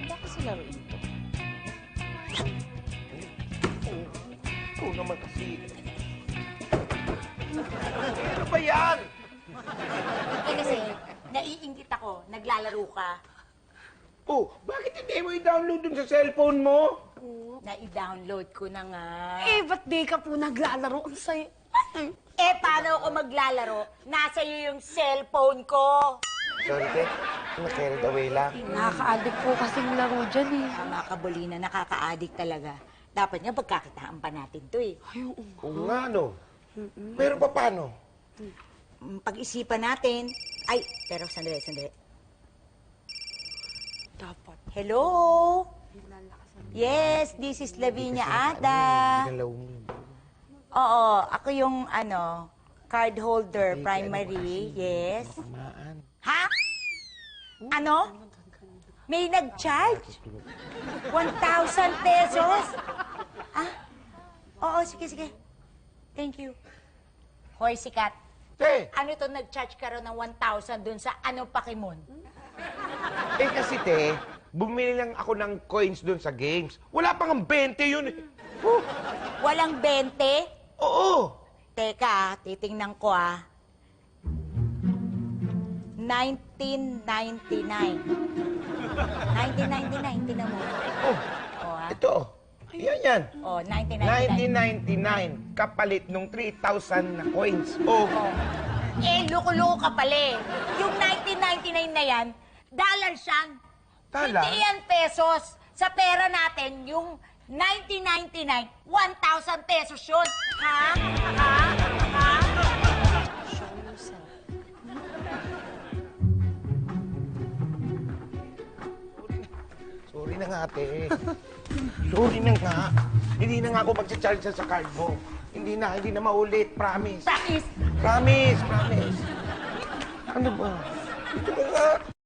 Maganda kasi laruin to. Ikaw naman kasi. Ano ba yan? Eh kasi, naiinggit ako. Naglalaro ka. Oh, bakit hindi mo i-download dun sa cellphone mo? Na-i-download ko na nga. Eh, ba't di ka po naglalaro? Ang sayo. Eh, paano ako maglalaro? Nasa iyo yung cellphone ko. Sorry, te. Na-carried away lang. Nakaka-addict po kasing laro dyan eh. Tama ka, Bolina. Nakaka-addict talaga. Dapat nga pagkakitaan pa natin to eh. Oo nga, no? Pero paano? Pag-isipan natin. Ay, pero sandali. Dapat. Hello? Yes, this is Lavinia Ada. Galaw mo. Oo, ako yung card holder, primary. Yes. Tamaan. Ha? Ano? May nag-charge? 1,000 pesos? Ah? Oo, sige. Thank you. Hoy, sikat. Te, Ano to nag-charge ka raw ng 1,000 dun sa Pakimon? eh kasi, te, bumili lang ako ng coins dun sa games. Wala pang 20 yun eh. Walang 20? Oo. Teka, titingnan ko 1999. 1999, tingnan mo. Oh, O ito. Yan. O, 1999. 1999. Kapalit nung 3,000 na coins. Oh. Eh, loko-loko ka pala eh. Yung 1999 na yan, dollars yan. Dollar? Hindi yan pesos. Sa pera natin, yung 1999, 1,000 pesos yun. Ha? Show yourself. Sorry na nga, ate. Sorry na nga. Hindi na nga ako mag-charge sa card mo. Hindi na maulit. Promise. Practice. Promise. Ano ba? Ito na nga.